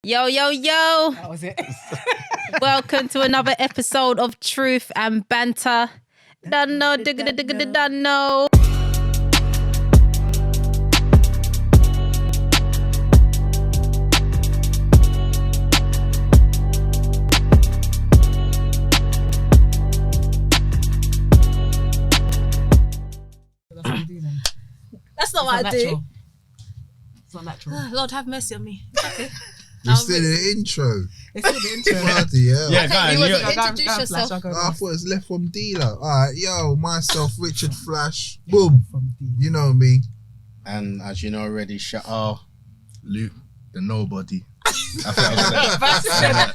Yo, yo, yo. That was it. Welcome to another episode of Truth and Banter. Done know, digga, done know. That's what you do then. That's not what I do. It's not natural. Lord have mercy on me. Okay. You're still in the intro. It's still the intro. Bloody hell. Yeah, go on. Introduce yourself. I thought it's left from dealer. Alright, yo, myself, Richard Flash. Boom. You know me. And as you know already, sha'al. Luke, the nobody. I thought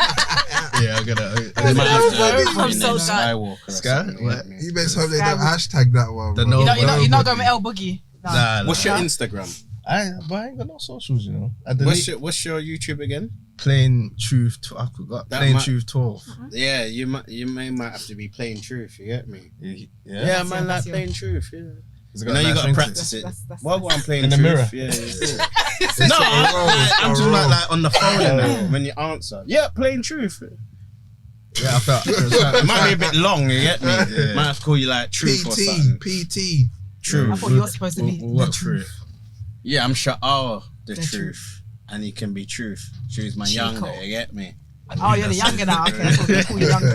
Yeah, I'm gonna. I'm so Skywalker. Sky? What? You best hope they don't hashtag that one. The bro. no- You're not going with El Boogie. Nah, What's your Instagram? I ain't got no socials, you know. What's your YouTube again? Plain Truth. I forgot. That Plain might- Truth 12. Yeah, you might have to be Plain Truth. You get me? Yeah. Yeah, man, like that's your- Plain Truth. Yeah. Has it You know, you nice gotta ring to practice it. That's- Well, I'm playing In the truth. mirror? Yeah. No, I'm talking about like on the phone and that. When you answer, yeah, Plain Truth. Yeah, I felt. It might be a bit long. You get me? Yeah. Might have to call you like Truth or PT, something. PT. Truth. I thought you were supposed to be What the truth? Yeah, I'm sha'al, the The truth. And you can be truth. Choose my Chico. younger, you get me? Oh, you're the younger now. Okay, that's what we call you younger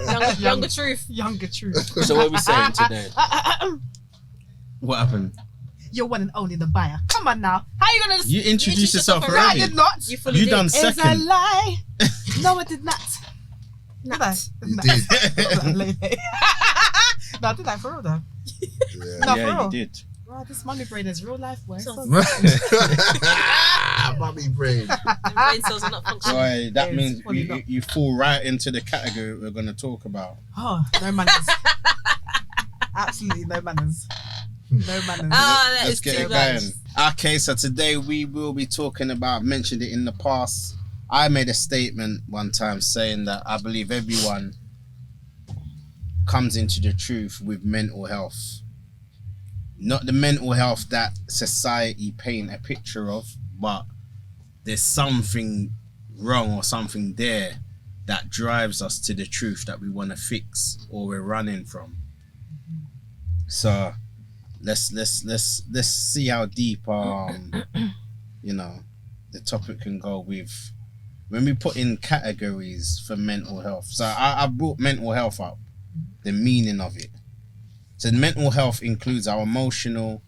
now. Younger truth. Younger truth. So what are we saying today? What happened? You're one and only the buyer. Come on now. How you gonna? You introduced yourself yourself No, I already. did not. You fully You did. done It's a second. lie. No, I did not. Did I? You did. No, I did that for real though. Yeah. No, Yeah, for you real. did. Wow, this mommy brain is real life work. Mummy brain. The brain cells are not functioning. Boy, that It's means fully not. you fall right into the category we're going to talk about. Oh, no manners. Absolutely no manners. No manners. Ah, that Let's is get too it bad. going. Okay, so today we will be talking about, mentioned it in the past. I made a statement one time saying that I believe everyone comes into the truth with mental health. Not the mental health that society paint a picture of, but there's something wrong or something there that drives us to the truth that we want to fix or we're running from. So let's see how deep you know, the topic can go with when we put in categories for mental health. So I brought mental health up, the meaning of it. So mental health includes our emotional,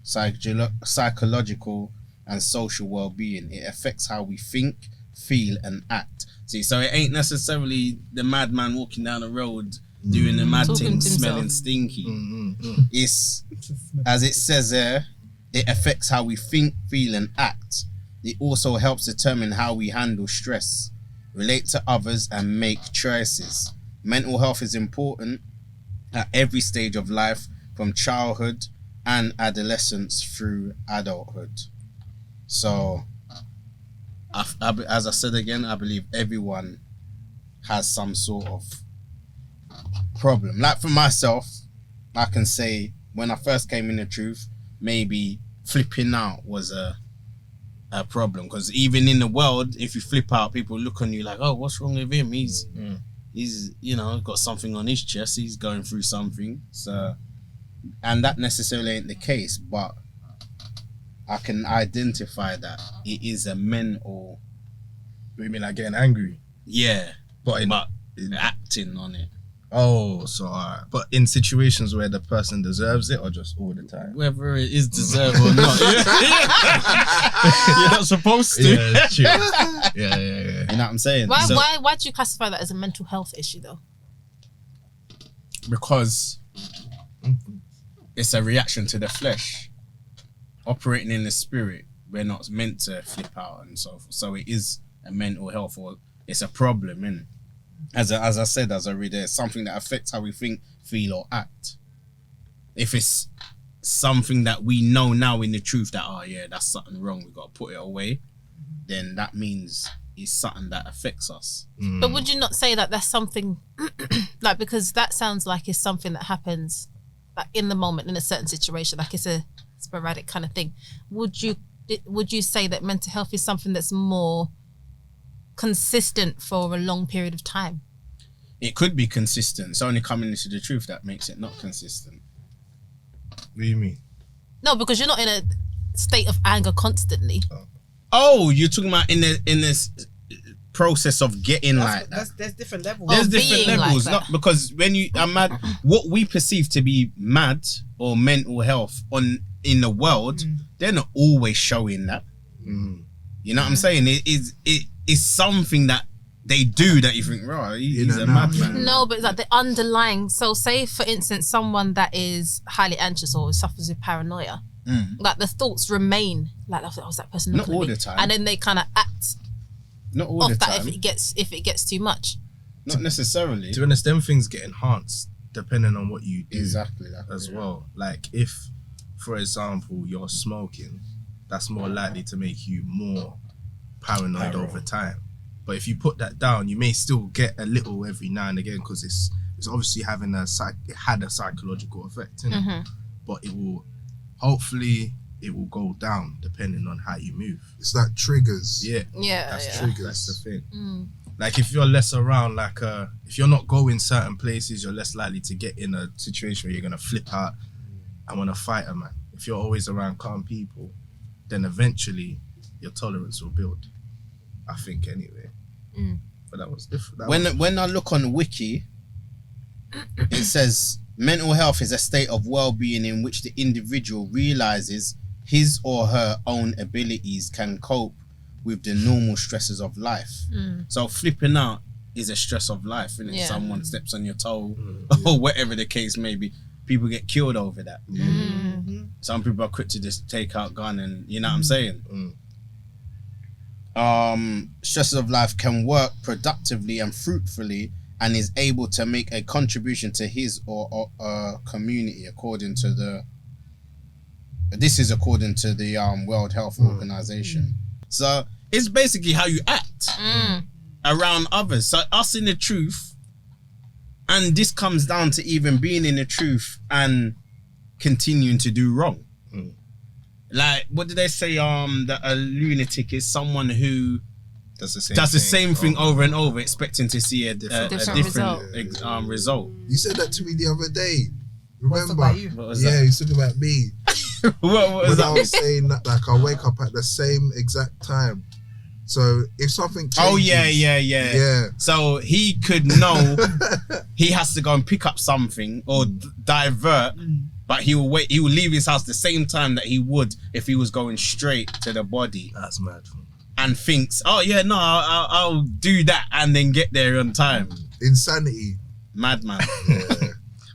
psychological and social well-being. It affects how we think, feel and act. See, so it ain't necessarily the madman walking down the road doing the mad Talking thing, to himself. smelling stinky. It's, as it says there, it affects how we think, feel and act. It also helps determine how we handle stress, relate to others and make choices. Mental health is important at every stage of life, from childhood and adolescence through adulthood. So, as I said again, I believe everyone has some sort of problem. Like for myself, I can say when I first came in the truth, maybe flipping out was a problem, because even in the world, if you flip out, people look on you like, oh, what's wrong with him? He's you know, got something on his chest, he's going through something. So, and that necessarily ain't the case, but I can identify that it is a mental, You mean like getting angry? yeah, But acting on it. oh, so alright. But in situations where the person deserves it, or just all the time? Whether it is deserved or not. You're not supposed to. Yeah, that's true. Yeah. You know what I'm saying? Why, So- why do you classify that as a mental health issue though? Because it's a reaction to the flesh. Operating in the spirit, we're not meant to flip out and so forth. So it is a mental health, or it's a problem, innit? As I said, as I read it, it's something that affects how we think, feel or act. If it's something that we know now in the truth that, oh yeah, that's something wrong, we got to put it away, then that means it's something that affects us. But would you not say that that's something like, because that sounds like it's something that happens like in the moment in a certain situation, like it's a sporadic kind of thing. Would you say that mental health is something that's more consistent for a long period of time. It could be consistent. It's only coming into the truth that makes it not consistent. What do you mean? No, because you're not in a state of anger constantly. Oh, you're talking about in this process of getting like that. There's different levels. There's Of different being levels, like not that. because when you are mad, what we perceive to be mad or mental health in the world, they're not always showing that. You know what I'm saying? It is something that they do that you think, right, he's a madman. No, but it's like the underlying. So, say for instance, someone that is highly anxious or suffers with paranoia, like the thoughts remain. Like, oh, is that person Not looking at all me? the time. And then they kind of act Not all off the that time. if it gets too much. Not necessarily. To be honest, them things get enhanced depending on what you do. Exactly that. As well. Like if, for example, you're smoking, that's more likely to make you more paranoid over time. But if you put that down, you may still get a little every now and again because it's obviously having it had a psychological effect, innit? But it will hopefully will go down depending on how you move. It's like triggers. Yeah, Yeah, that's yeah. true. That's the thing. Like if you're less around, like if you're not going certain places, you're less likely to get in a situation where you're gonna flip out and want to fight a man. If you're always around calm people, then eventually your tolerance will build. I think anyway. But that was different. When I look on Wiki, it says mental health is a state of well-being in which the individual realizes his or her own abilities can cope with the normal stresses of life. So flipping out is a stress of life, innit? Yeah. Someone steps on your toe or whatever the case may be. People get killed over that. Some people are quick to just take out gun and you know what I'm saying? Stresses of life can work productively and fruitfully and is able to make a contribution to his or community according to the World Health Organization. So it's basically how you act around others. So us in the truth, and this comes down to even being in the truth and continuing to do wrong. Like, what did they say? That a lunatic is someone who does the same thing over and over, expecting to see a different result. You said that to me the other day. Remember? about you? What was Yeah, that? he's talking about me. What was When that? I was saying that, like, I wake up at the same exact time. So if something changes, Oh yeah. So he could know he has to go and pick up something or divert, but he will wait. He will leave his house the same time that he would if he was going straight to the body, That's mad. and thinks, "Oh yeah, no, I'll do that," and then get there on time. Insanity. Madman. Yeah.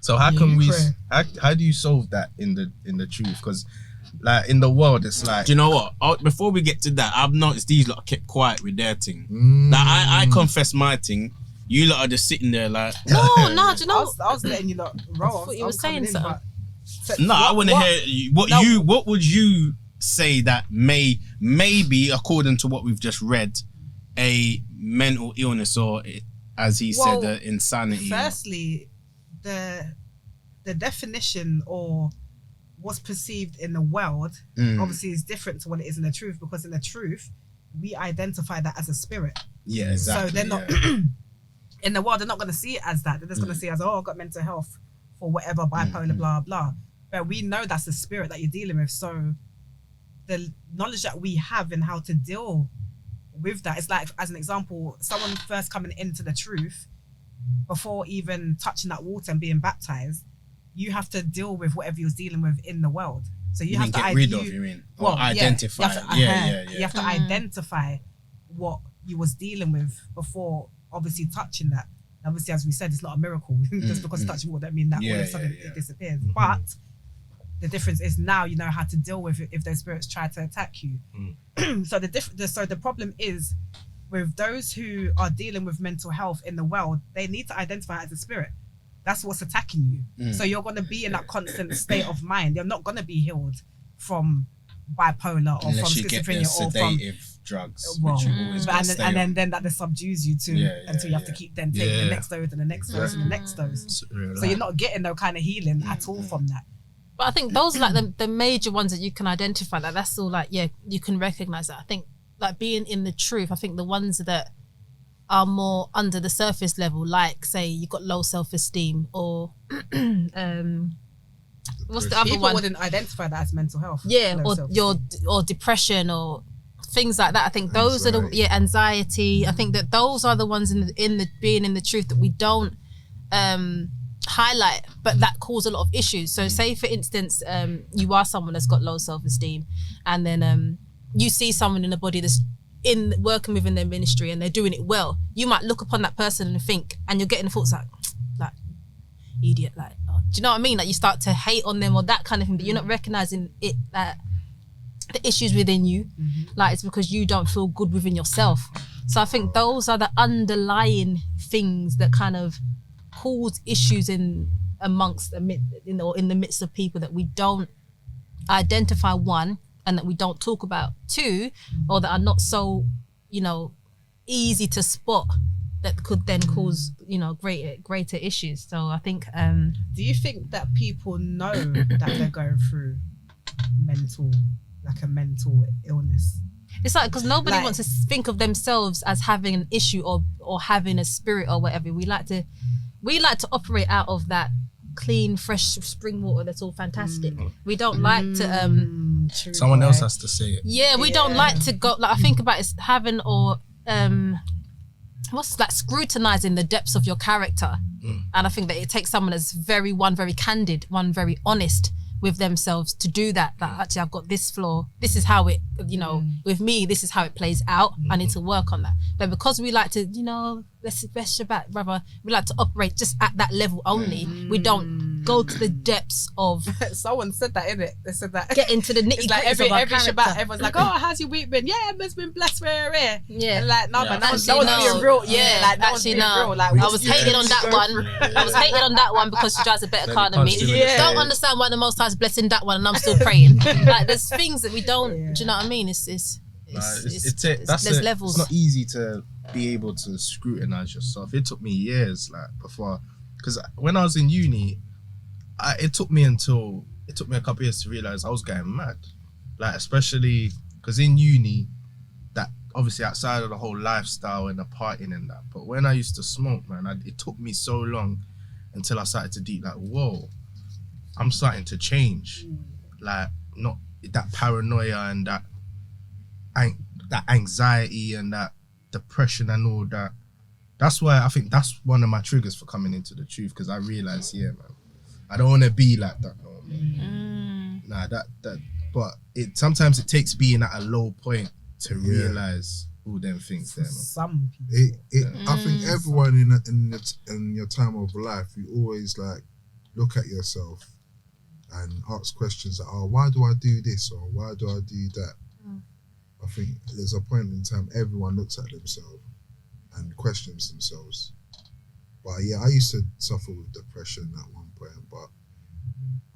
So how can we? pray. How do you solve that in the truth? Because like in the world, it's like Do you know what? Before we get to that, I've noticed these lot kept quiet with their thing. Like I confess my thing. You lot are just sitting there like, No, do you I know? was letting you lot roll. I thought you I were was coming saying in, something. but- no, I want to What? hear you, No. what would you say that maybe according to what we've just read, a mental illness or as he Well, said, insanity. Firstly, the definition or what's perceived in the world obviously is different to what it is in the truth, because in the truth we identify that as a spirit. Yeah, exactly. So they're not yeah. in the world, they're not going to see it as that. They're just going to see it as, oh, I've got mental health for whatever, bipolar, blah blah. But we know that's the spirit that you're dealing with. So the knowledge that we have in how to deal with that, it's like, as an example, someone first coming into the truth, before even touching that water and being baptized, you have to deal with whatever you're dealing with in the world. So you, You have mean to get rid of, you mean? Or identify. You Yeah. have to identify what you was dealing with before obviously touching that. Obviously, as we said, it's not a miracle. Just because you touch water, that mean that all of a sudden it disappears. But the difference is now you know how to deal with it if those spirits try to attack you. So the problem is with those who are dealing with mental health in the world, they need to identify it as a spirit. That's what's attacking you. So you're going to be in that constant state of mind. You're not going to be healed from bipolar or Unless from you get the schizophrenia or from sedative drugs, well, which you always but- gotta and stay then, on. then that just subdues you to until you have to keep then taking the next dose and the next dose and the next dose. So you're not getting no kind of healing at all from that. But I think those are like the major ones that you can identify. Like that's all like, yeah, you can recognize that. I think like being in the truth, I think the ones that are more under the surface level, like say you got low self-esteem or what's the other People one? wouldn't identify that as mental health. Yeah, low or self-esteem. or depression or things like that. I think those are the anxiety. I think that those are the ones in the being in the truth that we don't highlight, but that cause a lot of issues. So say for instance, you are someone that's got low self-esteem, and then you see someone in a body that's in working within their ministry and they're doing it well. You might look upon that person and think, and you're getting thoughts like idiot, like, oh, do you know what I mean? Like you start to hate on them or that kind of thing, but you're not recognizing it, that the issues within you, like it's because you don't feel good within yourself. So I think those are the underlying things that kind of cause issues in the midst of people that we don't identify, one, and that we don't talk about, two, or that are not so, easy to spot, that could then cause, greater issues. So I think do you think that people know that they're going through a mental illness? it's like, because nobody wants to think of themselves as having an issue or having a spirit or whatever. We like to operate out of that clean, fresh spring water that's all fantastic. We don't like to someone else has to say it. We don't like to go, like I think about it, having or what's that, scrutinizing the depths of your character. And I think that it takes someone that's very candid, very honest with themselves to do that. Like, actually, I've got this flaw. This is how it, with me, this is how it plays out. I need to work on that. But because we like to, let's Shabbat, brother, we like to operate just at that level only. We don't go to the depths of. Someone said that, innit? They said that. Get into the nitty like gritty of our every character. Shabbat, everyone's like, "Oh, how's your week been?" Yeah, it's been blessed. We're Yeah. And like, no, man, no one's Actually, being real. Yeah, like, no one's actually, being no. real. Like, I was hating on that one. I was hating on that one because she drives a better car than me. Don't understand why the Most High is blessing that one and I'm still praying. Like, there's things that we don't. Do you know what I mean? There's levels. It's not easy to be able to scrutinize yourself. It took me years, like, before, because when I was in uni, it took me a couple years to realize I was getting mad, like, especially because in uni, that obviously outside of the whole lifestyle and the partying and that, but when I used to smoke, man, it took me so long until I started to deep, like, whoa, I'm starting to change, like, not that paranoia and that anxiety and that depression and all that. That's why I think that's one of my triggers for coming into the truth, because I realized, man, I don't want to be like that no more. Nah, that but sometimes it takes being at a low point to realize all them things there, man. Some people. I think everyone in your time of life, you always like look at yourself and ask questions like, oh, why do I do this, or why do I do that? I think there's a point in time everyone looks at themselves and questions themselves. But yeah, I used to suffer with depression at one point, but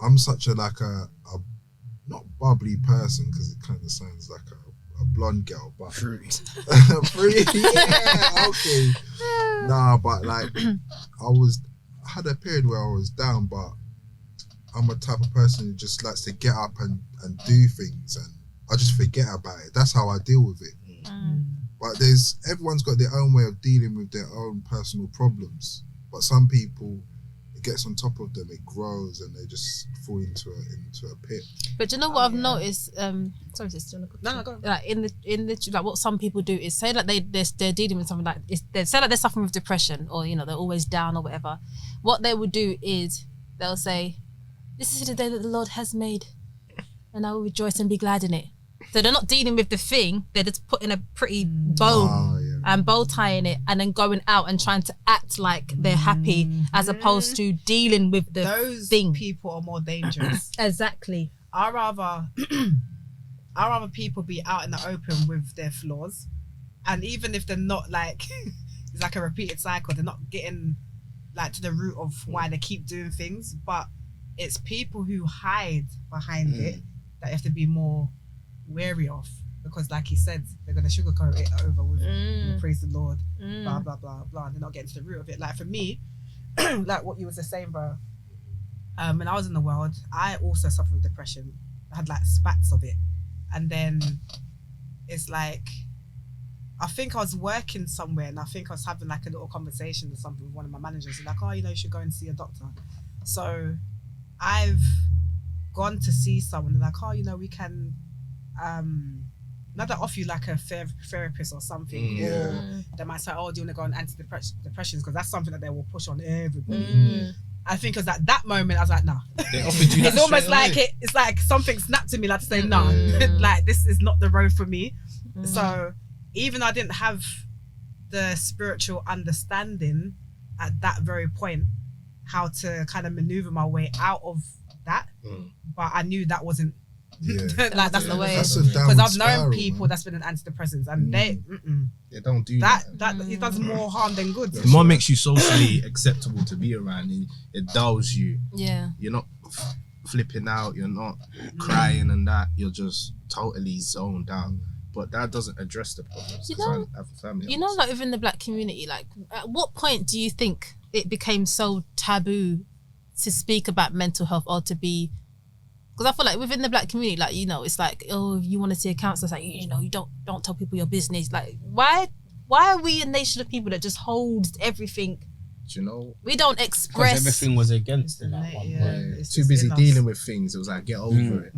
I'm such a not bubbly person, because it kind of sounds like a blonde girl, but Fruity. yeah, okay. Nah, but like I had a period where I was down, but I'm a type of person who just likes to get up and do things, and I just forget about it. That's how I deal with it. But everyone's got their own way of dealing with their own personal problems. But some people, it gets on top of them, it grows, and they just fall into a pit. But do you know what I've noticed? Sorry, sister. No, go on. Like in the like what some people do is say that they're dealing with something like they say that they're suffering with depression, or they're always down or whatever. What they would do is they'll say, "This is the day that the Lord has made, and I will rejoice and be glad in it." So they're not dealing with the thing; they're just putting a pretty bow and bow tying it, and then going out and trying to act like they're happy, as opposed to dealing with the thing. Those people are more dangerous. Exactly. I'd rather people be out in the open with their flaws, and even if they're not like it's like a repeated cycle, they're not getting like to the root of why they keep doing things, but it's people who hide behind it that you have to be more wary of, because like he said, they're going to sugarcoat it over with praise the Lord, blah blah blah blah, and they're not getting to the root of it. Like for me, like what you was just saying, bro, when I was in the world, I also suffered with depression. I had like spats of it, and then it's like I think I was working somewhere and I think I was having like a little conversation or something with one of my managers. Like, oh, you should go and see a doctor. So I've gone to see someone and like, oh, we can not that offer you like a therapist or something, or they might say, oh, do you want to go on antidepressants? Because that's something that they will push on everybody. I think because at that moment I was like, nah. They offered you It's almost like it's like something snapped to me, like to say, no, like this is not the road for me. So even though I didn't have the spiritual understanding at that very point, how to kind of maneuver my way out of that, but I knew that wasn't like that's the way. Because I've known people that's been in antidepressants and they don't do that. That it does more harm than good. It more makes you socially acceptable to be around. It dulls you. Yeah. You're not flipping out. You're not crying and that. You're just totally zoned out. But that doesn't address the problems. Like within the black community, like at what point do you think it became so taboo to speak about mental health or to be? Because I feel like within the black community, like, it's like, oh, if you want to see a counsellor, it's like, you don't tell people your business. Like, why are we a nation of people that just holds everything? We don't express. Because everything was against it at one point. It's too busy dealing with things. It was like, get over it.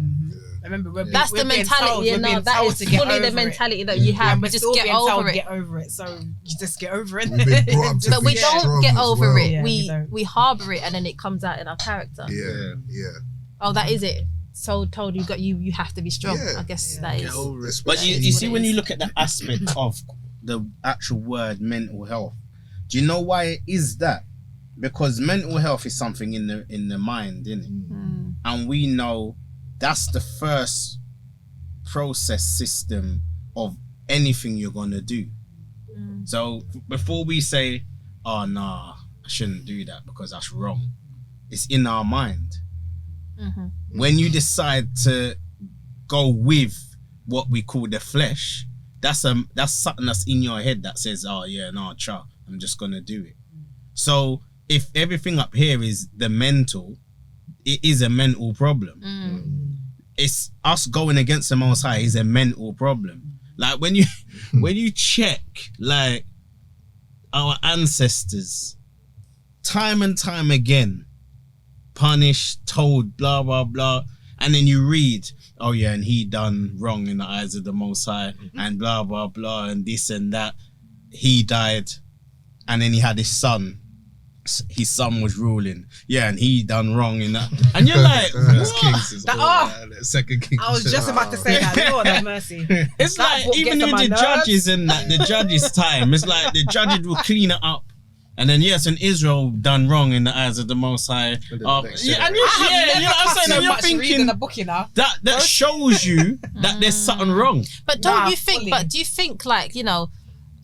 I remember that's the mentality. That is fully the mentality that you have. We just get over it. Get over it. So you just get over it. But we don't get over it. Yeah, we harbour it, and then it comes out in our character. Yeah. Oh, that is it. So told you have to be strong. I guess that is. But you see, when you look at the aspect of the actual word mental health, do you know why it is that? Because mental health is something in the mind, isn't it? And we know that's the first process system of anything you're gonna do. So before we say, oh nah, I shouldn't do that because that's wrong, it's in our mind. When you decide to go with what we call the flesh, that's something that's in your head that says, oh yeah, no, I'm just gonna do it. So if everything up here is the mental, it is a mental problem. It's us going against the Most High is a mental problem. Like when you check like our ancestors, time and time again, punished, told, blah blah blah, and then you read, oh yeah, and he done wrong in the eyes of the Most High, and blah blah blah, and this and that. He died, and then he had his son. His son was ruling, and he done wrong in that. And you're like, what? Second Kings. I was just about to say that. Lord have mercy. It's like even with the judges and that, the judges' time, it's like the judges will clean it up. And then and Israel done wrong in the eyes of the Most High. You know what I'm saying? You're thinking that shows you that there's something wrong. But don't you think? Fully. But do you think like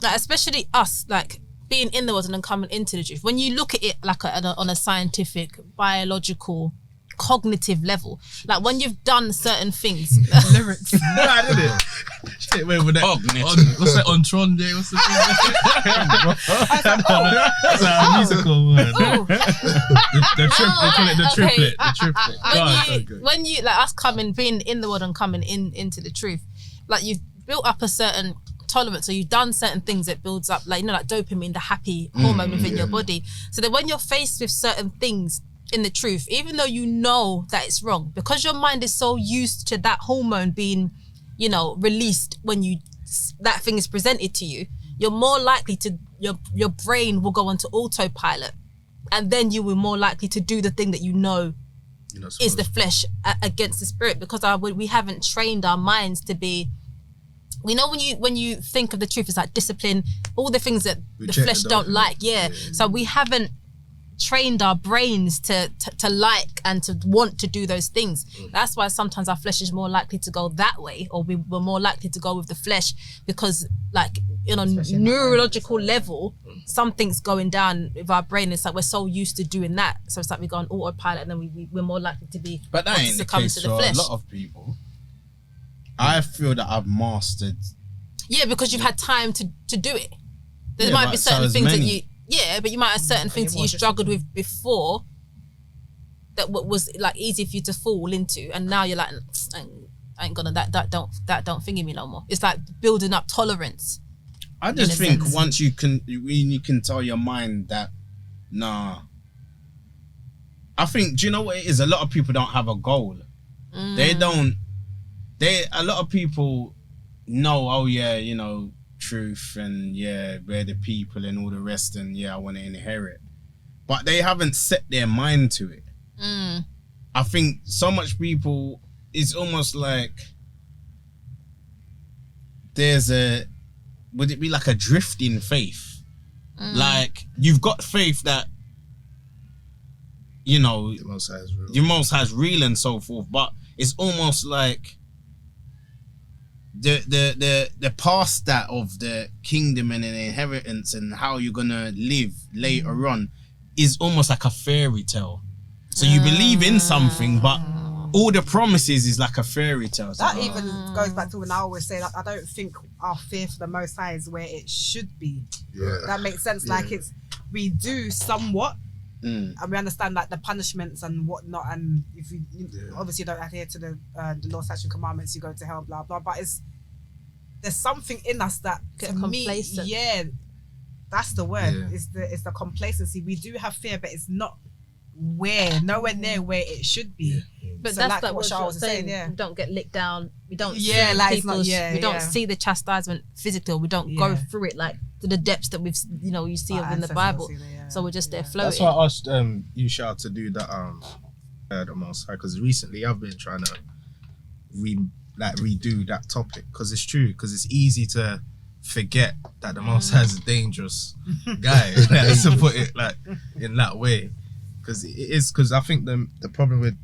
especially us like being in the world and then coming into the truth? When you look at it like on a scientific, biological, cognitive level, like when you've done certain things, lyrics. I did it. Shit, wait, with that. What's that on Tron Day? What's the thing? That's a musical one. The triplet. When you like us being in the world and coming into the truth, like you've built up a certain tolerance, so you've done certain things that builds up like dopamine, the happy hormone within your body. So that when you're faced with certain things in the truth, even though you know that it's wrong, because your mind is so used to that hormone being released when that thing is presented to you, you're more likely to your brain will go onto autopilot, and then you will more likely to do the thing that is the flesh against the spirit, because we haven't trained our minds to be. We know when you think of the truth, it's like discipline, all the things that the flesh don't like. So we haven't trained our brains to like and to want to do those things. That's why sometimes our flesh is more likely to go that way, or we're more likely to go with the flesh, because like neurological level, something's going down with our brain. It's like we're so used to doing that, so it's like we go on autopilot, and then we're more likely to be. But that ain't the case for a lot of people. I feel that I've mastered. Yeah, because you've had time to do it. There might be certain things that you. Yeah, but you might have certain things that you struggled with before that was like easy for you to fall into, and now you're like, I ain't gonna that don't thingy me no more. It's like building up tolerance. I just in a think sense. once you can tell your mind that, nah. I think, do you know what it is? A lot of people don't have a goal. A lot of people know, oh yeah, you know, truth and yeah, we're the people and all the rest and yeah, I want to inherit. But they haven't set their mind to it. I think so much people, it's almost like would it be like a drifting faith? Like you've got faith that, you know, The Most High is real. the Most High is real and so forth, but it's almost like the past that of the kingdom and an inheritance and how you're gonna live later on is almost like a fairy tale. So you believe in something, but all the promises is like a fairy tale. That even goes back to when I always say that I don't think our fear for the Most High is where it should be. Yeah. That makes sense. Yeah. Like we do somewhat, Mm. and we understand like the punishments and whatnot. And if you obviously don't adhere to the law, statutes, and commandments, you go to hell. Blah blah. But there's something in us that Get to me, complacent. yeah, that's the word. Yeah. It's the complacency. We do have fear, but it's not nowhere near where it should be. But So that's like like what what Charles you're was saying. saying, yeah. We don't get licked down. We don't Yeah, see like it's not- people's, yeah, we don't yeah. see the chastisement physically. We don't go through it like to the depths that we've, you know, you see Our of in the ancestors Bible. see that, yeah. So we're just there That's floating. why I asked you Sha'al to do that the Most High, because recently I've been trying to redo that topic, because it's true, because it's easy to forget that the Most High is a dangerous guy, like, to put it like in that way, because it is, because I think the problem with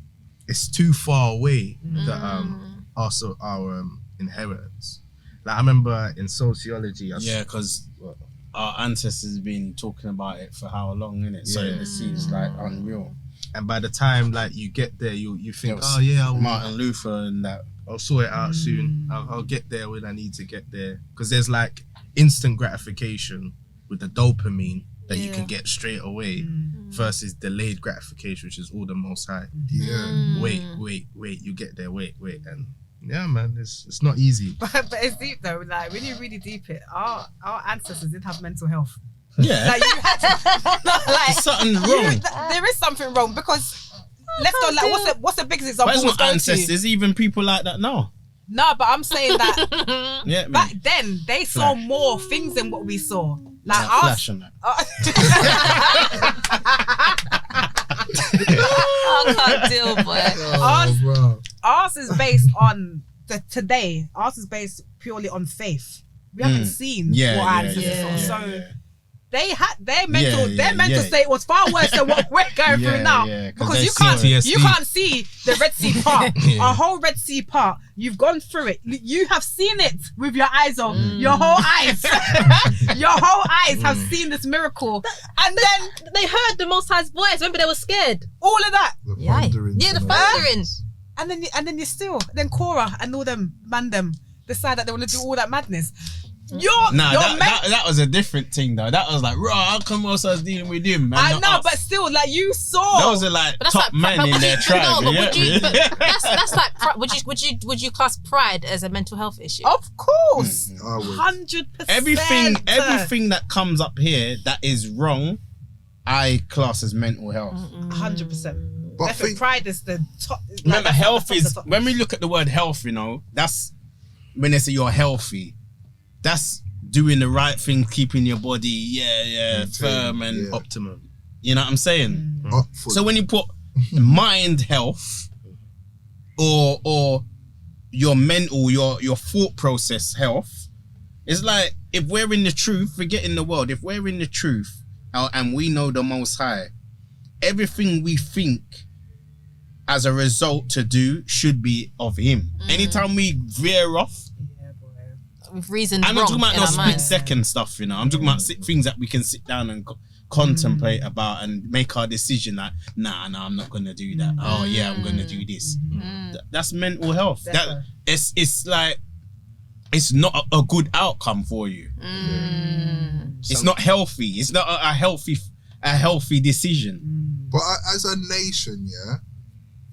it's too far away that also our inheritance. Like I remember in sociology, Yeah, because our ancestors have been talking about it for how long, innit? So Yeah. it seems like unreal. and by the time like you get there, you think, Yes. oh yeah, Martin Luther and that. I'll sort it out soon. I'll get there when I need to get there. Because there's like instant gratification with the dopamine that you can get straight away versus delayed gratification, which is all the Most High. Yeah. Wait, you get there, wait. And yeah, man, it's not easy. But it's deep though. Like when you really deep it, our ancestors did have mental health. Yeah. Like you had to, like There's something wrong. there is something wrong because let's go. Like what's the biggest example? But it's we'll not go to? ancestors, even people like that now. No, but I'm saying that Yeah, man. back then they saw more things than what we saw. Like That us. flash and that. I can't deal, boy. Ours, bro. ours is based on today. Ours is based purely on faith. We haven't seen Yeah, what our yeah, ancestors yeah, saw. yeah, So they had their mental Yeah, mental yeah. state was far worse than what we're going Yeah, through now. yeah, 'cause because they you can't see you can't see the Red Sea part, Yeah. a whole Red Sea part. You've gone through it. You have seen it with your eyes on. Your whole eyes, your whole eyes have seen this miracle, and then They heard the Most High's voice. Remember, they were scared. all of that, The Yeah, thunderings yeah, the and all that. thundering. and then then Korah and all them decide that they want to do all that madness. You're That was a different thing though. That was like, raw, how come also I was dealing with him, man? I not know, us? but still, like you saw. those are like But that's top like, men in their tribe. No, but you would get you? me? But that's like. Would you class pride as a mental health issue? Of course, I would. 100%. everything that comes up here that is wrong, I class as mental health. 100%. But I Definitely, think pride is the top. Remember, that's health the is top. when we look at the word health, you know, that's when they say you're healthy. That's doing the right thing, keeping your body, firm and Optimum. you know what I'm saying. up for So when you put mind health or your mental, your thought process health, it's like if we're in the truth, forgetting the world. If we're in the truth and we know the Most High, everything we think as a result to do should be of Him. Anytime we veer off, With reasons I'm not wrong talking about in no our split minds. second stuff, you know. I'm talking about things that we can sit down and contemplate about and make our decision like, nah, I'm not gonna do that. Oh yeah, I'm gonna do this. That's mental health. That it's like it's not a good outcome for you. It's not healthy. It's not a healthy decision. But as a nation, yeah,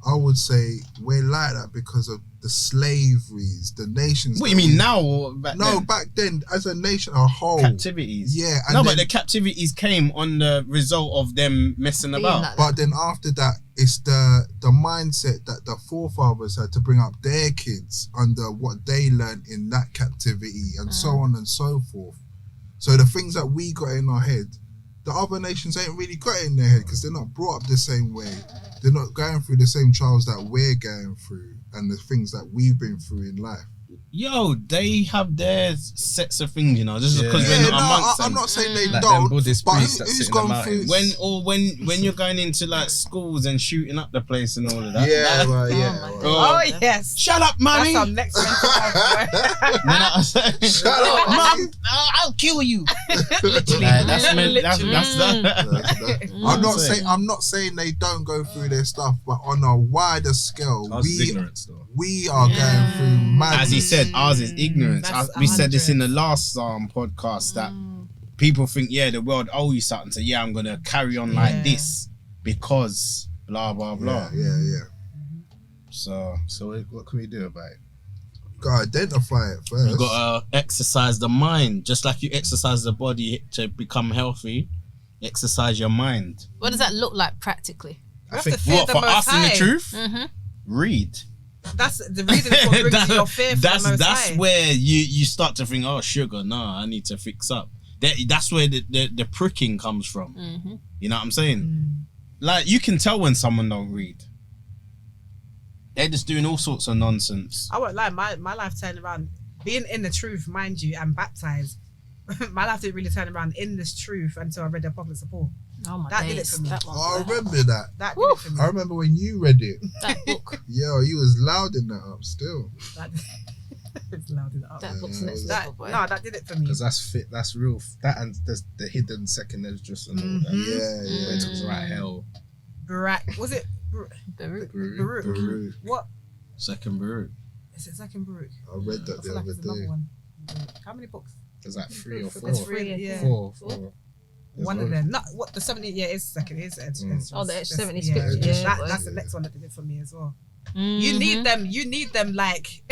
I would say we're like that because of the slaveries, the nations. What you mean now or back No, then? back then, as a nation, a whole. Captivities. Yeah. And No, then, but the captivities came on the result of them messing Being about. like but then after that, it's the mindset that the forefathers had to bring up their kids under what they learned in that captivity and so on and so forth. So the things that we got in our head, the other nations ain't really got it in their head because they're not brought up the same way. They're not going through the same trials that we're going through and the things that we've been through in life. Yo, they have their sets of things, you know, just because we're not amongst them. I'm not saying they Like don't, them Buddhist but priests that who's sit in the gone mountains. through... When you're going into like schools and shooting up the place and all of that. Yeah, that- well, yeah. my well. God. Oh yes. Shut up, mommy! That's our next mental health. You know what I'm saying? Shut up, Mom, I'll kill you. Literally. I'm not saying they don't go through their stuff, but on a wider scale, Ours is ignorance though. we are going through madness. As he said, ours is ignorance. That's We said this 100. in the last podcast that people think, the world owe you something. So I'm gonna carry on like this because blah blah blah. Yeah. So What can we do about it? Gotta identify it first. you gotta exercise the mind, just like you exercise the body to become healthy. Exercise your mind. What does that look like practically? You have to fear What the for Most us in the High. truth? Mm-hmm. Read. That's the reason for brings you your fear for the Most That's High. where you start to think, oh sugar, no, I need to fix up. That's where the pricking comes from. Mm-hmm. You know what I'm saying? Like you can tell when someone don't read. They're just doing all sorts of nonsense. I won't lie, my life turned around. Being in the truth, mind you, and baptized, my life didn't really turn around in this truth until I read the Prophets of Paul. Oh my That did it days. for me. That one. I remember that. That did it for me. I remember when you read it. That book. Yo, you was loud in that up still. That, it's loud in it up. That book's Yeah, next That, level, boy. no, that did it for me. Because that's fit. That's real. That and the hidden second Esdras and all that. Yeah. Where it talks about hell. Barak, was it Baruch. Baruch? Baruch. What? Second Baruch. Is it second Baruch? I read I that feel the like other it's another day. one. How many books? There's like 3 or 4. There's three, yeah. Four. There's One of only them. Not what the 70. Yeah, it's second. It's Oh, the 70 yeah, scriptures, yeah. That's the next one that did it for me as well. Mhm. You need them. You need them like.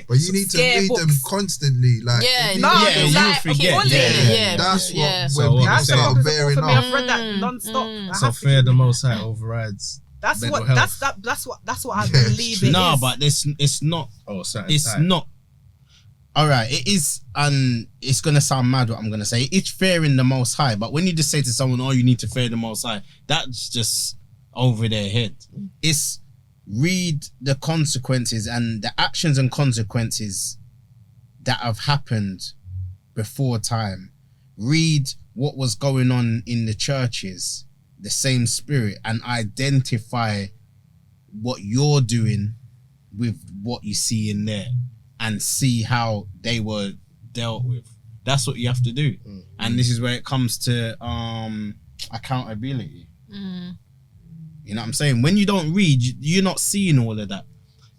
But you need to Scare read them books. constantly. Like, Yeah, if you no, read yeah, them, you like, forget. fully, Yeah. that's yeah. what So when what people I'm That's the saying- start Prophets of Paul bearing for me. off. I've read that non-stop. I So have to fear read the it. Most High overrides. That's mental what. health. That's what I Yeah, believe it No, is. but it's not. Oh, certain It's type. not. All right, it is, and it's gonna sound mad what I'm gonna say. It's fearing the Most High, but when you just say to someone, "Oh, you need to fear the Most High," that's just over their head. It's read the consequences and the actions and consequences that have happened before time. Read what was going on in the churches, the same spirit, and identify what you're doing with what you see in there and see how they were dealt with. That's what you have to do. And this is where it comes to accountability. You know what I'm saying? When you don't read, you're not seeing all of that.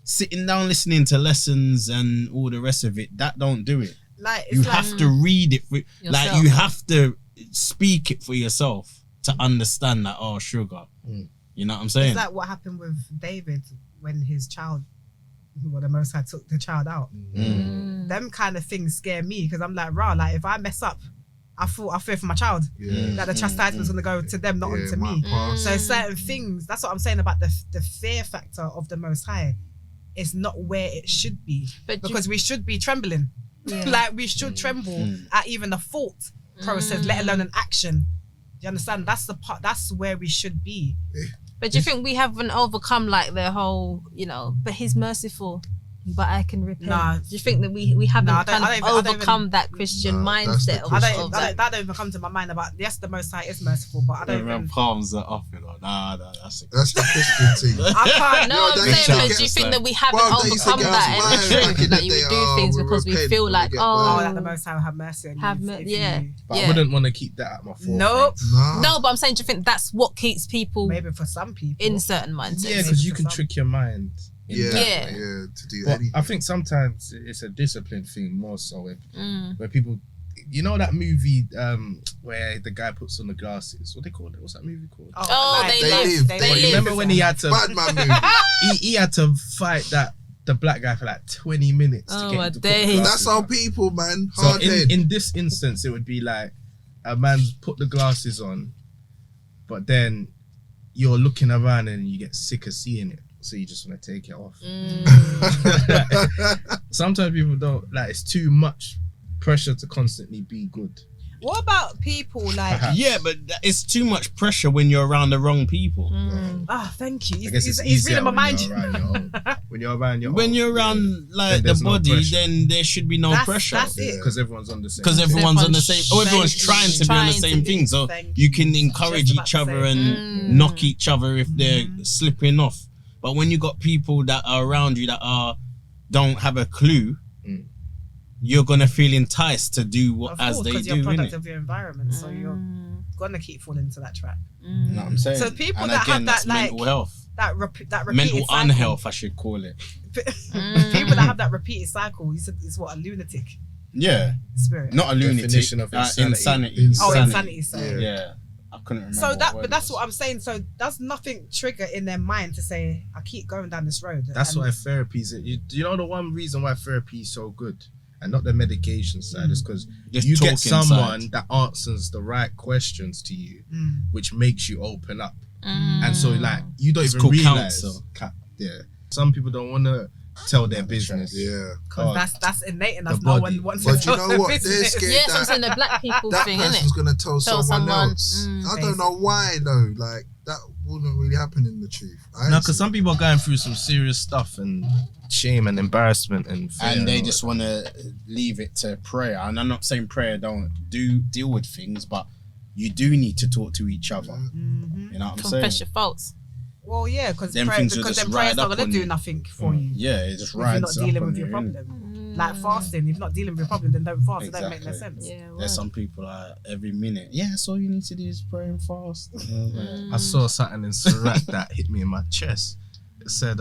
Sitting down listening to lessons and all the rest of it, that don't do it. Like it's You like, have to read it for, like Yourself. you have to speak it for yourself to understand that, oh, sugar. You know what I'm saying? It's like what happened with David when his child, well, the Most High took the child out. Them kind of things scare me because I'm like, rah, like if I mess up, I fear for my child. Yeah. That the chastisement's gonna go to them, not onto my me. past. So certain things, that's what I'm saying about the fear factor of the Most High. It's not where it should be But because we should be trembling. Like we should tremble at even the thought process, let alone an action. Do you understand? That's the part. That's where we should be. But do you think we haven't overcome like the whole, but he's merciful, but I can repent? Nah. Do you think that we haven't Nah, I kind don't of even- overcome that Christian Nah, that's the mindset of, Christian- of that? That don't even come to my mind about. Yes, the Most High is merciful, but I don't even. palms are off, Nah, that's it. That's the Christian thing. I can't. No, Yo, I'm they saying, used to but get do you think like- that we haven't Well, they used to overcome get that us in the mad back truth? in That the you day, would do things we because we repent feel when we like, get Oh, back. that the Most High will have mercy on you. if yeah. you- But I wouldn't want to keep that at my forefront. Nope. Nah. No, but I'm saying, do you think that's what keeps people Maybe for some people. in certain mindsets? Yeah, because you can trick your mind. in Yeah, that yeah, way. to do But anything. I think sometimes it's a discipline thing more so where people you know that movie where the guy puts on the glasses? What they call it? What's that movie called? Oh, like, they live. But you remember when he had to Bad man movie. he had to fight the black guy for like 20 minutes to Oh, get my him to put the days. glasses That's our on. people, man. So Hard head. in this instance, it would be like a man's put the glasses on, but then you're looking around and you get sick of seeing it, so you just want to take it off. Sometimes people don't like. It's too much pressure to constantly be good. What about people like? Yeah, but it's too much pressure when you're around the wrong people. Thank you. I guess it's He's easier reading my when mind. you're around your own. When you're around your When own, you're around yeah, like then the there's no body, pressure. then there should be no pressure. That's it. because everyone's on the same. Because everyone's on the same, or everyone's Thank trying you. to be on the Trying to same be. thing. So Thank you you. can encourage Just about each to other say. and knock each other if they're slipping off. But when you got people that are around you that don't have a clue, you're gonna feel enticed to do what Of as course, they because do, you're a product innit? of your environment, so you're gonna keep falling into that trap. You know what I'm saying? So people and that again, have that, that's mental like, health, That repeated mental cycle. unhealth, I should call it. People that have that repeated cycle is what, a lunatic Yeah, spirit. not a lunatic. Definition of insanity. Oh, Insanity. insanity. Sorry. Yeah, I couldn't remember. So that, word but it that's was. what I'm saying. So does nothing trigger in their mind to say, I keep going down this road? That's And- why therapy's. You know the one reason why therapy is so good, and not the medication side, is because Just you get talking someone side. that answers the right questions to you, Mm. which makes you open up. And so, like, you don't It's even called realize. counsel. Yeah, some people don't want to tell their business. Yeah. Because that's innate in us. The No body. one wants But to you tell know their what? They're business. scared Yeah, so I'm that saying the black people that thing, person's innit? gonna tell someone someone, else. I don't know why though. Like that wouldn't really happen in the truth. No, because some people are going through some serious stuff and shame and embarrassment and fear and they all just that. want to leave it to prayer. And I'm not saying prayer don't deal with things, but you do need to talk to each other. You know what I'm Confess saying? your faults. Well, yeah, because Them things will just then ride prayer's not up gonna on do you. nothing for you. Yeah, it just If you're rides not up dealing on with your you, innit? problem. Like fasting, if you're not dealing with your problem, then don't fast. It don't make no Exactly. sense. Yeah, There's some people like every minute. Yeah, so all you need to do is pray and fast. I saw something in Surat that hit me in my chest. It said,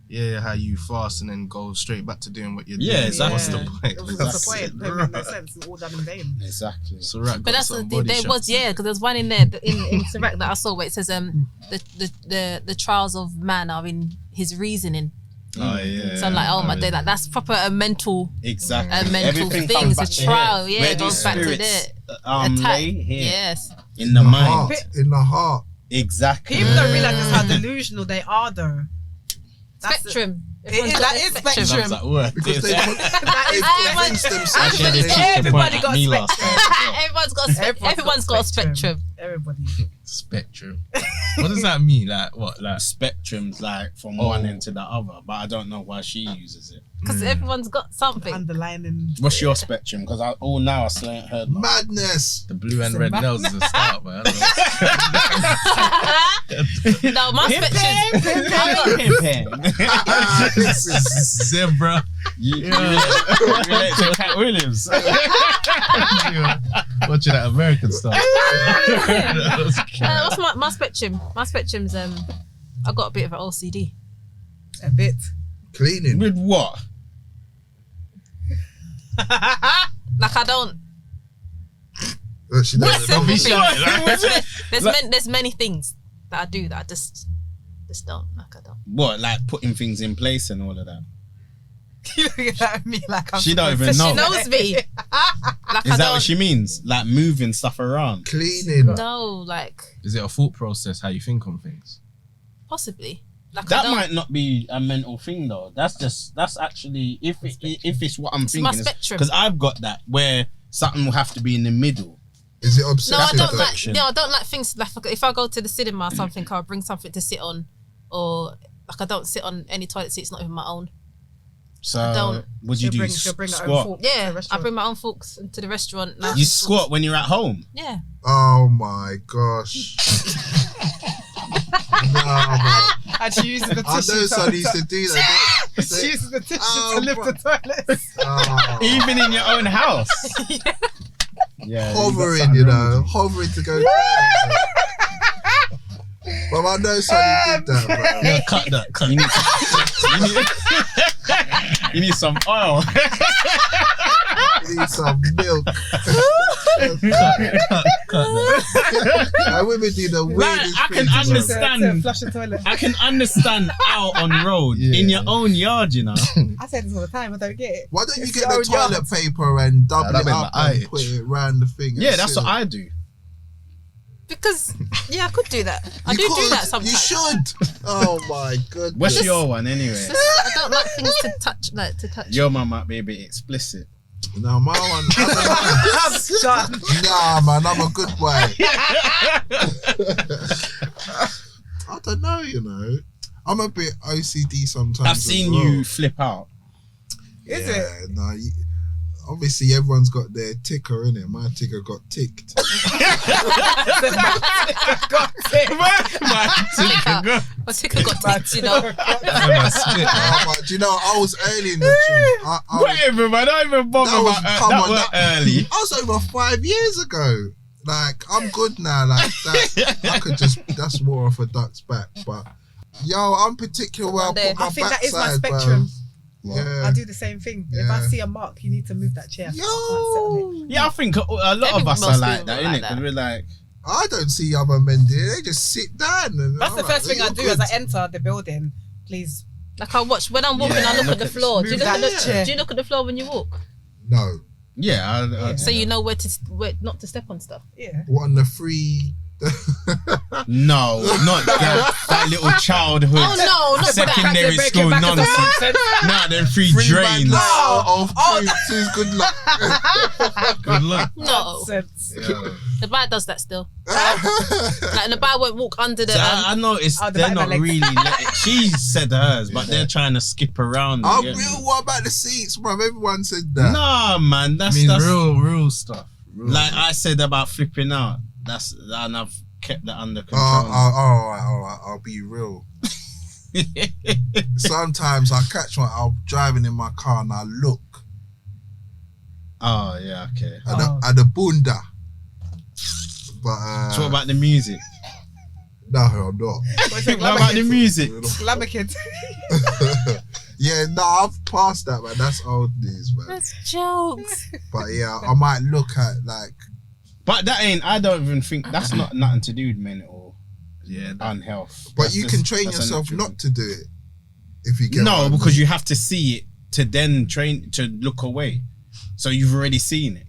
yeah, how you fast and then go straight back to doing what you're doing. Yeah, exactly. What's the point? What's the point? It don't make no sense. It's all done in vain. Exactly. Surat But got that's some the, body there shots. was because there's one in there in Sirach that I saw where it says the trials of man are in his reasoning. Oh, yeah. So I'm like, oh my day, like that's proper a mental Exactly. a mental Everything thing. comes It's a back to trial. here. Yeah, Where it do goes back to spirits, there. Attack. lay here Yes. in the mind. heart. In the heart. Exactly. People don't realize just how delusional they are, though. That's Spectrum. That is spectrum. Sounds like work. Because they That convinced themselves Actually, that they they Everybody point got at me a last spectrum. time. Everyone's got a spectrum. Everybody. Spectrum. What does that mean? Like what? Like Spectrums like from one end to the other, but I don't know why she uses it. Because everyone's got something. Underlining. What's your spectrum? Because now I still ain't heard. Like, madness. the blue and red nails is a start, man. I don't know. No, my spectrum. Zebra. you relate to Cat Williams. Watching that American stuff. What's my spectrum? My spectrum's I got a bit of an OCD. A bit. Cleaning. With what? Like I don't. She doesn't know. Be shy. There's many things that I do that I just don't. Like I don't. What? Like putting things in place and all of that. You look at me like I'm. She don't even She know. knows me. Like Is I that don't. what she means? Like moving stuff around? Cleaning. No, like Is it a thought process how you think on things? possibly. Like I That don't. might not be a mental thing though. That's actually if it's what I'm It's my thinking. spectrum. Because I've got that where something will have to be in the middle. Is it No, I obsessive? don't though? like. Perfection. No, I don't like things. Like if I go to the cinema or something, I'll bring something to sit on, or like I don't sit on any toilet seat. It's not even my own. So don't. would you do? She'll bring her own Squat. fork to the Yeah, I restaurant. bring my own forks to the restaurant. and I You just- squat when you're at home. Yeah. Oh my gosh. No, man. And she uses the I tissue. know son used to do that. She uses the tissue Oh, to lift bro. the toilet. Oh. Even in your own house. Yeah. Hovering, you know, hovering to go. But I know son you did that, bro. Yeah, cut that. Cut. You need some oil. Need some milk. Women do the weirdest I can things, understand. Flush the toilet. I can understand out on road in your own yard, you know. I say this all the time. I don't get it. Why don't you It's get your the own toilet yard. paper and double that it make up my and eye put itch. it round the thing? Yeah, that's what I do. Because I could do that. I You do could, that sometimes. You should. Oh my goodness. What's your one anyway? I don't like things to touch, Your man might be a bit explicit. No, my one. Nah, man, I'm a good boy. I don't know, you know. I'm a bit OCD sometimes. I've seen as well. you flip out. Is yeah, it? No, obviously everyone's got their ticker in it. My ticker got ticked. My ticker got ticked, you know. But do you know, I was early in the truth. I was, Whatever, man. Don't even bother That was- about come that. on, Was that- early. I was over 5 years ago. Like, I'm good now. Like, that, I could just, that's more off a duck's back. But, yo, I'm particular where I One day. put my I think that is my backside, bro. spectrum. Yeah. I do the same thing. If I Yeah. see a mark, you need to move that chair. I can't sit on it. Yeah, I think a lot Maybe of us most are like people that, are innit? like Because that. we're like, I don't see other men do it. They just sit down. And That's I'm the like, first thing I "You're do good." as I enter the building. Please. Like I watch when I'm walking, Yeah, I look look at the at floor. Do you move look at that the chair. Do you look at the floor when you walk? No. yeah, So you know where not to step on stuff. Yeah. What on the free? no, not that little childhood, Oh no, not that. secondary school nonsense. Nah, them free Free drains. man of two's good luck. Good luck. No, Nonsense. Yeah. the bar does that still. Like the bar won't walk under the. So I noticed Oh, the they're back of not my legs. really. She said hers, but they're trying to skip around. I'm it, yeah. real. What about the seats, bro? Everyone said that. Nah, man, I that's mean, that's real stuff. Real like I said about flipping out. And I've kept that under control. all right. I'll be real. Sometimes I catch one. I'm driving in my car and I look Oh yeah, okay. at the bunda. But So what about the music? no, I'm not. What about the music? Glamour kids. Yeah, no, I've passed that, man. That's old news, man. That's jokes. But yeah, I might look at like. But that ain't. I don't even think that's not nothing to do with mental unhealth. But That's you just- can train that's a yourself natural not to do it if you get. what No, I because mean. you have to see it to then train to look away. So you've already seen it.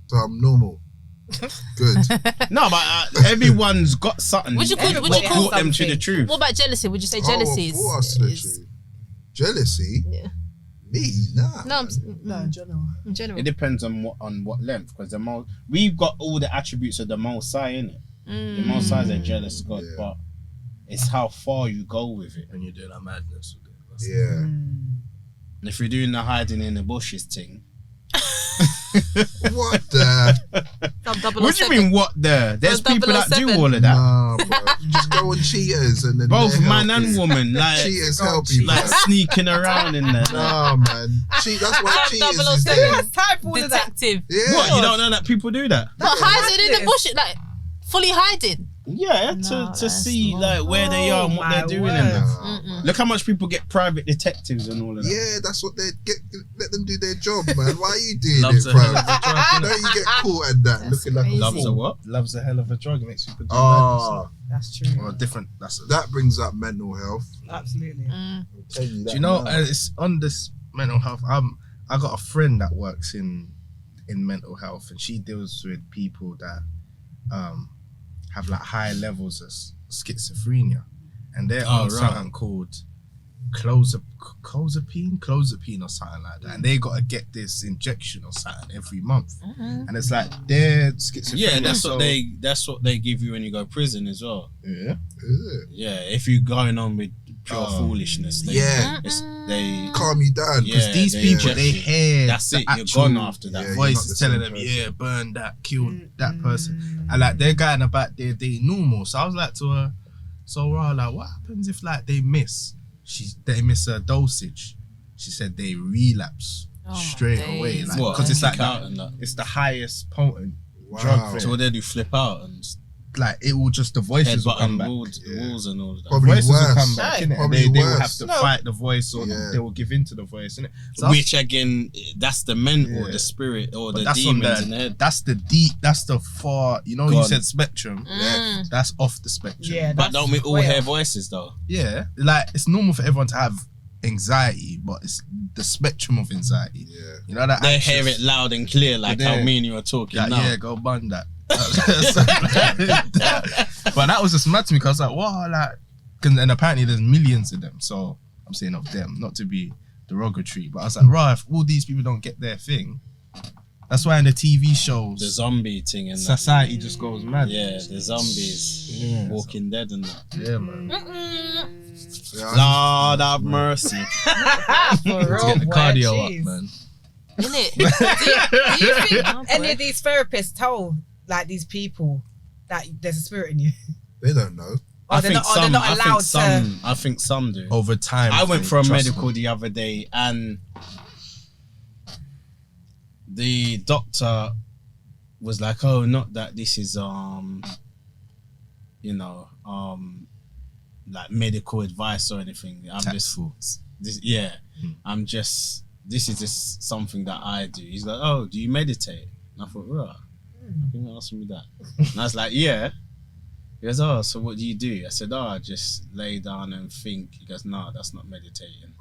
So I'm normal. Good. No, but everyone's got something. Would you call- what would you call brought them to the something? truth? What about jealousy? Would you say Oh, jealousy of course, the is truth. Jealousy? yeah. Me? Nah. No, No, in general. in general. It depends on what length, because we've got all the attributes of the Most High in it. The Most High is a jealous God, Yeah. but it's how far you go with it. And you're doing that madness with it. That's Yeah. And if you're doing the hiding in the bushes thing, What the? Some 007. what do you mean? What the? There's Those people that do 007. all of that. Nah, bro. Just go on cheaters and then Both they're man and helping. woman, like Cheaters help you, like bro. sneaking around in there. Nah, man. That's why cheaters is 007. there. Type all of that. detective. Yeah. What? You don't know that people do that? But hiding in the madness. bush, like fully hiding. Yeah, No, to that's see wrong. like where they are and what Oh, they're my doing word. and that. Nah. Look how much people get private detectives and all of that. Yeah, that's what they get. Let them do their job, man. Why are you doing Loves it, a bro? hell of a drug, innit? Don't you get caught at that? That's Looking like a crazy. Loves a fool. what? Love's a hell of a drug. It makes people do Oh, That's true. madness. Or different. That's that brings up mental health. Absolutely. I'll tell you that Do you know? now. It's on this mental health. I got a friend that works in mental health, and she deals with people that have like high levels of schizophrenia, and they're Oh, on right. something called clozapine or something like that, and they got to get this injection or something every month, and it's like they're schizophrenia. Yeah, that's so, what they give you when you go to prison as well. Yeah. Is it? Yeah, if you're going on with pure Oh. foolishness, they, Yeah. they Calm you down. Yeah. These they people, inject they you. hear That's the it, you're actual gone after that. Yeah, you're voice not the is telling same them, person. yeah, burn that, kill that person, and like they're going about their day normal. So I was like to her, so Ra, like, what happens if like they miss a dosage? She said they relapse Oh, straight days. away, like, What, because it's like kick out and that? it's the highest potent Wow. drug. So what they do, flip out and like it will just the voices will come back. Walls and all of that. Probably Voices will worse. come back, innit? And Probably they will worse. have to fight the voice, or Yeah. they will give in to the voice, innit? So Which again, that's the mental, Yeah. the spirit, or but the that's on demons in the head. that's the deep. That's the far. You know, you Gone. said spectrum. Mm. That's off the spectrum. Yeah, But don't we all way hear off. voices though? Yeah, like it's normal for everyone to have anxiety, but it's the spectrum of anxiety. Yeah. You know that They anxious- hear it loud and clear, like Yeah. how me and you are talking Like, now. yeah, go bun that. But that was just mad to me because I was like, wow, like, and apparently there's millions of them. So I'm saying of them, not to be derogatory, but I was like, right, if all these people don't get their thing, that's why in the TV shows, The zombie thing and that. society just goes mad. Yeah, the zombies, Yeah. Walking Dead and that. Yeah, man. Yeah, Lord have mercy. For Let's real, get the boy, cardio jeez. up, man. Innit? do you think Any of these therapists told like these people that there's a spirit in you? they don't know. Or they're not allowed to. I think some do. Over time. I went for a trust medical me. the other day, and the doctor was like, "Oh, not that this is like medical advice or anything. I'm Tactful. This is just something that I do." He's like, "Oh, do you meditate?" And I thought, "Right, I think you're asking me that." And I was like, "Yeah." He goes, "Oh, so what do you do?" I said, "Oh, I just lay down and think." He goes, "No, that's not meditating.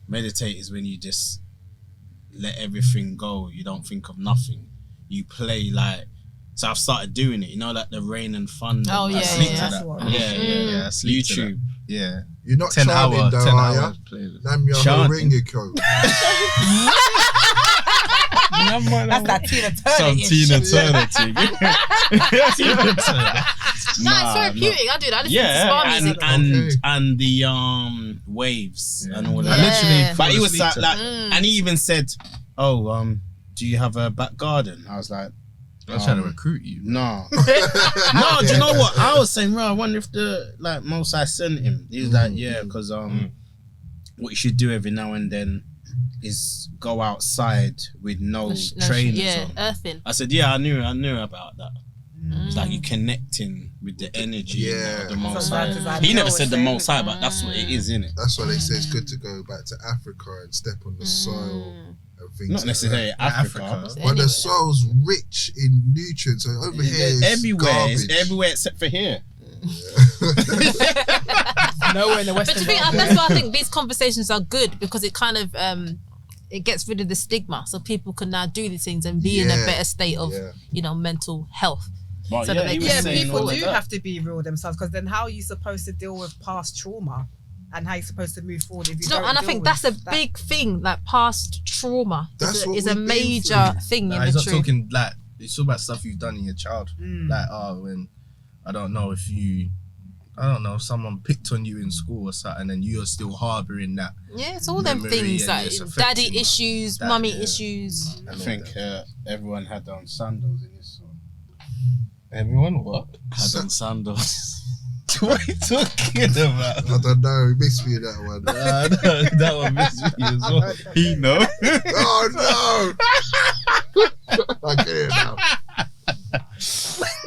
Meditate is when you just let everything go. You don't think of nothing. You play like." So I've started doing it. You know, like the rain and thunder. Oh, I yeah, sleep yeah. to That's that. what- Yeah, I sleep to that. YouTube. Yeah. You're not 10 chanting hour, though, 10 are ya? hours playlist. Nam yo Chanting. ringiko. That's that Tina Turner. Some Tina Turner thing. No, it's therapeutic. I do that. I listen to Yeah, spa and music. and the waves and all I that. literally Yeah. But he was fall asleep like, to that. and he even said, "Oh, do you have a back garden?" I was like, I was trying to recruit you. "No, no." Do you know what I was saying? Well, I wonder if the Most I sent him. He was like, "Yeah, because what you should do every now and then is go outside with no trainers Yeah, on." earthing. I said, "Yeah, I knew about that." It's like you connecting with the energy Yeah. of the Most Sometimes it's High. like He never Noah said the saying Most High, but that's what it is, innit? That's why they say it's good to go back to Africa and step on the soil and things Not like necessarily that. Africa. Africa. But Anyway. the soil's rich in nutrients. So over here, it's Everywhere, garbage. it's everywhere except for here. Nowhere in the But Western do you think world. that's why I think these conversations are good, because it kind of it gets rid of the stigma, so people can now do these things and be in a Yeah. better state of Yeah. mental health. But So that they he can- was Yeah, saying people all of do that. have to be real themselves, because then how are you supposed to deal with past trauma and how you're supposed to move forward if you No, don't and I deal think with that's a that? big thing. Like past trauma That's what is a we've been major through. thing Nah, in he's the not truth. talking like it's all about stuff you've done in your childhood. Like, when I don't know if someone picked on you in school or something, and you're still harboring that. Yeah, it's all them Memory things and like it's daddy affecting issues, that, mummy yeah. issues. I think everyone had on sandals in this song. Everyone what? Had on sandals. What are you talking about? I don't know. He missed me in that one. That one missed me as well. He know. Oh no! I get it now.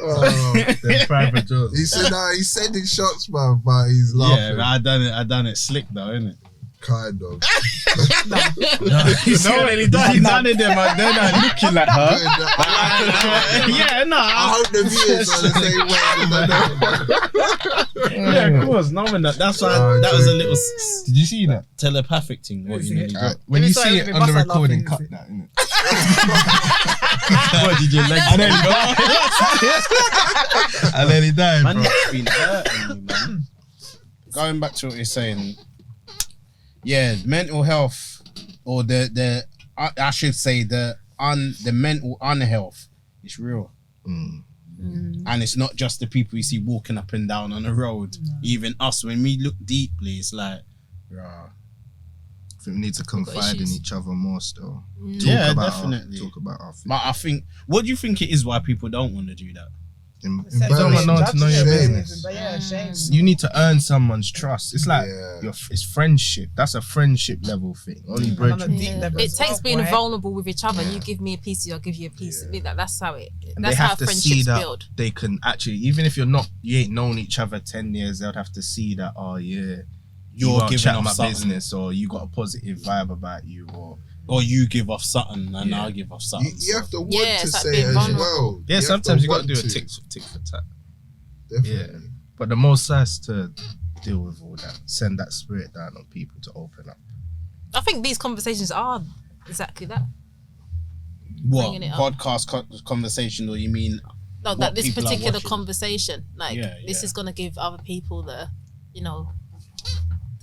Oh. They're private jokes. He said, "No, he's sending shots, man, but he's Yeah, laughing." but I done it slick though, innit? Kind of. No, he done it them and they're not looking like her. Yeah, no. I hope the viewers are the same way. Yeah, of course. No, man, that's why Oh, that was a joking. little Did you see that? telepathic thing. What you nearly got. When Let you me see try it it on the with my recording, laughing, cut that, innit? What did your legs? And then and then he died, Man, bro. it's been hurting you, man. Going back to what you're saying, yeah, mental health, or I should say the mental unhealth is real. And it's not just the people you see walking up and down on the road. Even us, when we look deeply, it's like, rah. I think we need to confide in issues. each other more still. Yeah, about definitely. Talk about our things. But I think, what do you think it is why people don't want to do that? You don't want no one to know your Shame. business. But yeah, shame. You need to earn someone's trust. It's like Yeah. it's friendship. That's a friendship level thing. Only And on a brethren. deep level It as takes well, being boy. vulnerable with each other. You give me a piece, I'll give you a piece. Yeah. That's how it. And That's they how have to see friendships that build. they can actually, even if you ain't known each other 10 years, they'll have to see that, oh yeah, you You're won't giving chat off my something. business, or you got a positive vibe about you, Or you give off something and Yeah. I'll give off something. You have to want Yeah, to it's like say being it as vulnerable. well. yeah, You sometimes you got want to do a tick for tat. Definitely. But the most has to deal with all that, send that spirit down on people to open up. I think these conversations are exactly that. What Bringing it up. podcast conversation, or you mean? No, What that this people are particular watching. conversation, like Yeah, this yeah. is gonna give other people the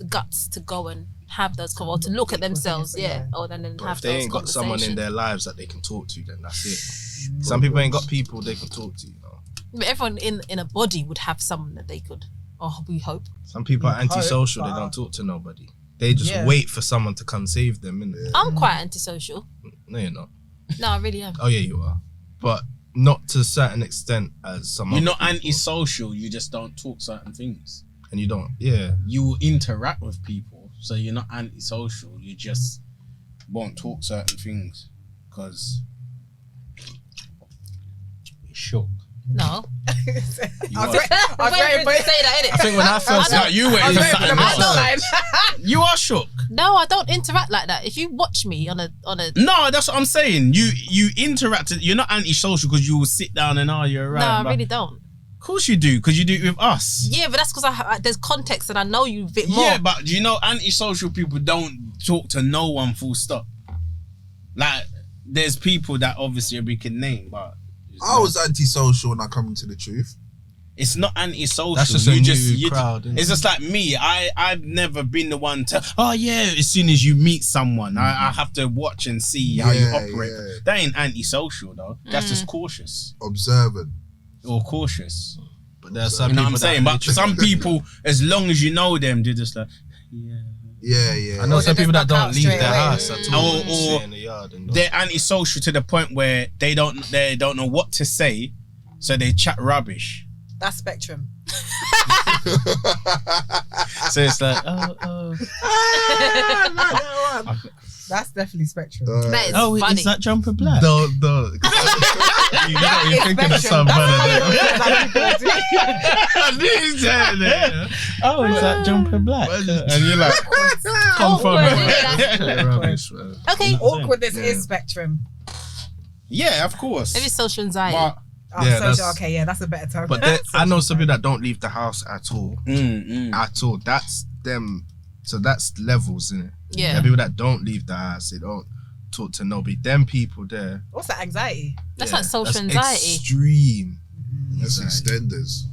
guts to go and have those or to look at themselves, Yeah. or then But have if they those ain't got someone in conversations. their lives that they can talk to, then that's it. Some people ain't got people they can talk to, you know. But everyone in a body would have someone that they could. Oh, we hope. Some people are You hope, antisocial, they but- don't talk to nobody. They just Yeah. wait for someone to come save them, innit? I'm quite antisocial. No, you're not. No, I really am. Oh yeah, you are. But not to a certain extent as some You're other not people. antisocial. You just don't talk certain things. And you don't, yeah. You will interact with people, so you're not antisocial. You just won't talk certain things because you're shook. No. You I are. was waiting for you to say that, innit? I think when I first No, you were I was in waiting for something the else. punchline. You are shook. No, I don't interact like that. If you watch me on a No, that's what I'm saying. You interacted. You're not antisocial because you will sit down and you're no, right. I really don't. Of course you do, because you do it with us. Yeah, but that's because there's context and I know you a bit more. Yeah, but do you know antisocial people don't talk to no one full stop. Like, there's people that obviously we can name, but I was antisocial when I come into the truth. it's not antisocial. That's just a new crowd, innit? It's just like me. I've never been the one to. Oh yeah, as soon as you meet someone, I have to watch and see how you Yeah, operate. yeah. That ain't antisocial though. That's just cautious Observant. or cautious. But there are some You know what people I'm saying? that But some people, as long as you know them, they're just like, yeah. Yeah. I know Or some they people just that back don't out leave straight their away. house at all. Or- Sit in the yard and They're antisocial to the point where they don't know what to say, so they chat rubbish. That's spectrum. So it's like, oh. That's definitely spectrum. That is Oh, funny. is that jumper black? Don't. You're thinking of something better. Oh, is that jumper black? And you're like, Awkward, confirm. innit? Okay. Awkwardness Yeah. is spectrum. Yeah, of course. Maybe social anxiety. But, Oh, Yeah, social, that's- okay, yeah, that's a better term. But I know some people that don't leave the house at all. mm. At all. That's them. So that's levels, innit? Yeah. There are people that don't leave the house. They don't talk to nobody. Them people there. What's that anxiety? That's like social that's anxiety. Extreme. That's anxiety. extenders.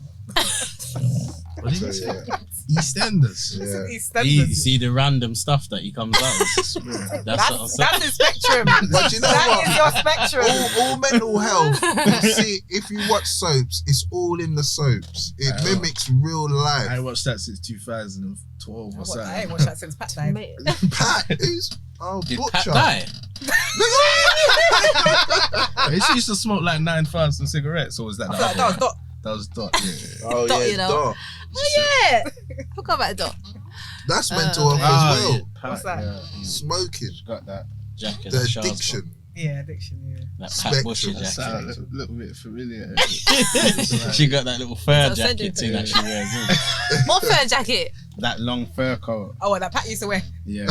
What did So, you say? yeah. EastEnders. Yeah. These You standards. see the random stuff that he comes out with. That's what I'm saying. That's his spectrum. But you know That what? is your spectrum. All mental health. See, if you watch soaps, it's all in the soaps. It mimics real I life. watched that since 2012 or I ain't something. watched that since Pat died. Mate. Pat, who's Did butcher? Pat die? She used to smoke like 9,000 cigarettes, or was that? I the feel like other that was one? Dot. That was Dot. Yeah. Oh Dot, yeah, you know. Dot. Oh yeah. Forgot about Dot. That's mental health Ah, as well. yeah, Pat, What's that? yeah. Smoking, She's got that jacket. the that Charles addiction. Yeah, addiction, yeah. got. That Spectrum. Pat Bushy That sound jacket. a little bit familiar. She got that little fur So send jacket it to thing me. that she wears. isn't it? What fur jacket? That long fur coat. Oh, what that Pat used to wear. Yeah.